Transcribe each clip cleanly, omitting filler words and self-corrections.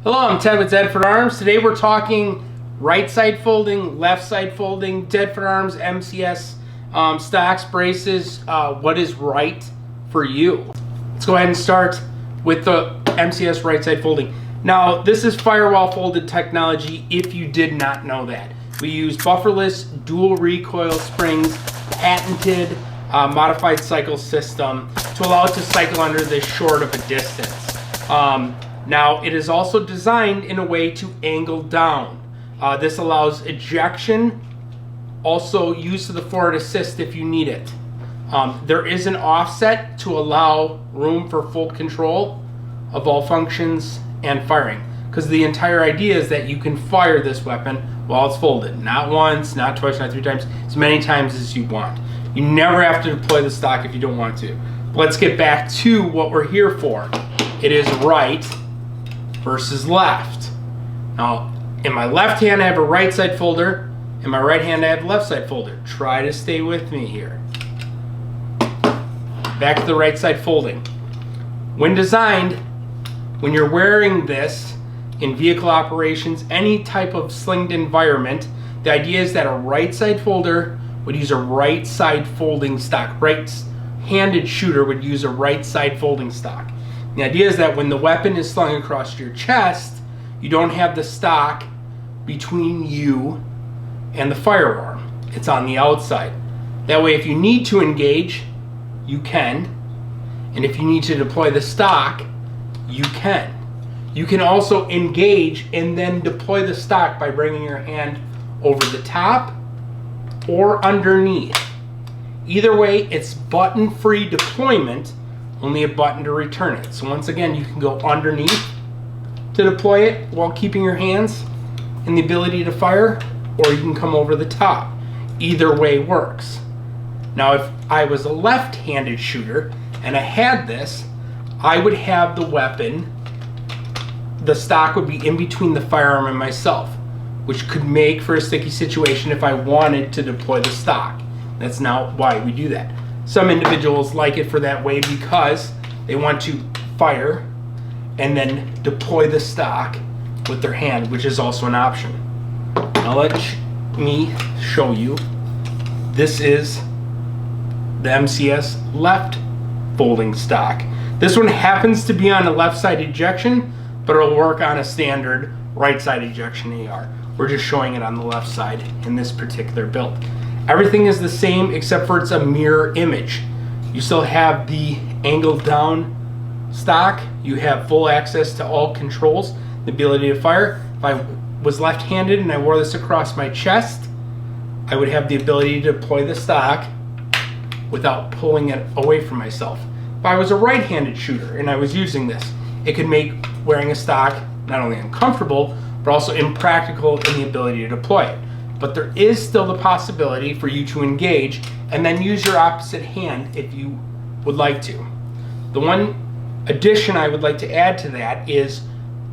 Hello, I'm Ted with DFA Arms. Today we're talking right side folding, left side folding, DFA Arms, MCS, stocks, braces, what is right for you. Let's go ahead and start with the MCS right side folding. Now, this is firewall folded technology if you did not know that. We use bufferless dual recoil springs, patented modified cycle system to allow it to cycle under this short of a distance. Now, it is also designed in a way to angle down. This allows ejection, also use of the forward assist if you need it. There is an offset to allow room for full control of all functions and firing, because the entire idea is that you can fire this weapon while it's folded. Not once, not twice, not three times, as many times as you want. You never have to deploy the stock if you don't want to. But let's get back to what we're here for. It is right versus left. Now, in my left hand I have a right side folder, in my right hand I have a left side folder. Try to stay with me here. Back to the right side folding. When designed, when you're wearing this in vehicle operations, any type of slinged environment, the idea is that a right side folder would use a right side folding stock. Right-handed shooter would use a right side folding stock. The idea is that when the weapon is slung across your chest, you don't have the stock between you and the firearm. It's on the outside. That way, if you need to engage, you can. And if you need to deploy the stock, you can. You can also engage and then deploy the stock by bringing your hand over the top or underneath. Either way, it's button-free deployment, only a button to return it. So once again, you can go underneath to deploy it while keeping your hands and the ability to fire, or you can come over the top. Either way works. Now, if I was a left-handed shooter and I had this, I would have the weapon, the stock would be in between the firearm and myself, which could make for a sticky situation if I wanted to deploy the stock. That's not why we do that. Some individuals like it for that way because they want to fire and then deploy the stock with their hand, which is also an option. Now let me show you. This is the MCS left folding stock. This one happens to be on a left side ejection, but it'll work on a standard right side ejection AR. We're just showing it on the left side in this particular build. Everything is the same except for it's a mirror image. You still have the angled down stock. You have full access to all controls, the ability to fire. If I was left-handed and I wore this across my chest, I would have the ability to deploy the stock without pulling it away from myself. If I was a right-handed shooter and I was using this, it could make wearing a stock not only uncomfortable, but also impractical in the ability to deploy it. But there is still the possibility for you to engage and then use your opposite hand if you would like to. The one addition I would like to add to that is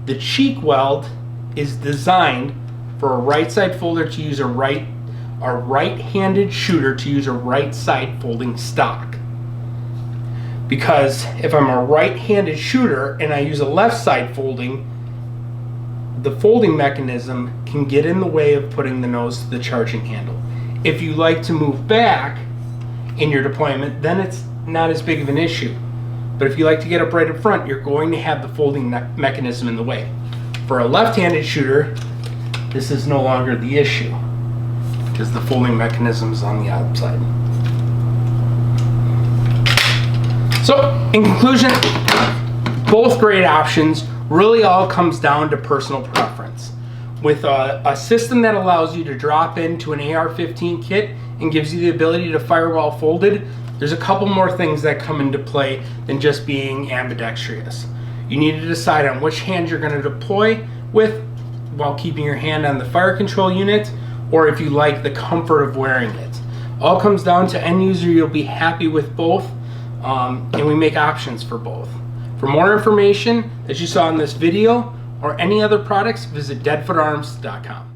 the cheek weld is designed for a right side folder to use a right-handed shooter to use a right side folding stock. Because if I'm a right-handed shooter and I use a left side folding, the folding mechanism can get in the way of putting the nose to the charging handle. If you like to move back in your deployment, then it's not as big of an issue. But if you like to get up right up front, you're going to have the folding mechanism in the way. For a left-handed shooter, this is no longer the issue because the folding mechanism is on the outside. So, in conclusion, both great options. Really all comes down to personal preference. With a system that allows you to drop into an AR-15 kit and gives you the ability to fire while folded, there's a couple more things that come into play than just being ambidextrous. You need to decide on which hand you're going to deploy with while keeping your hand on the fire control unit, or if you like the comfort of wearing it. All comes down to end user. You'll be happy with both, and we make options for both. For more information that you saw in this video or any other products, visit DFAarms.com.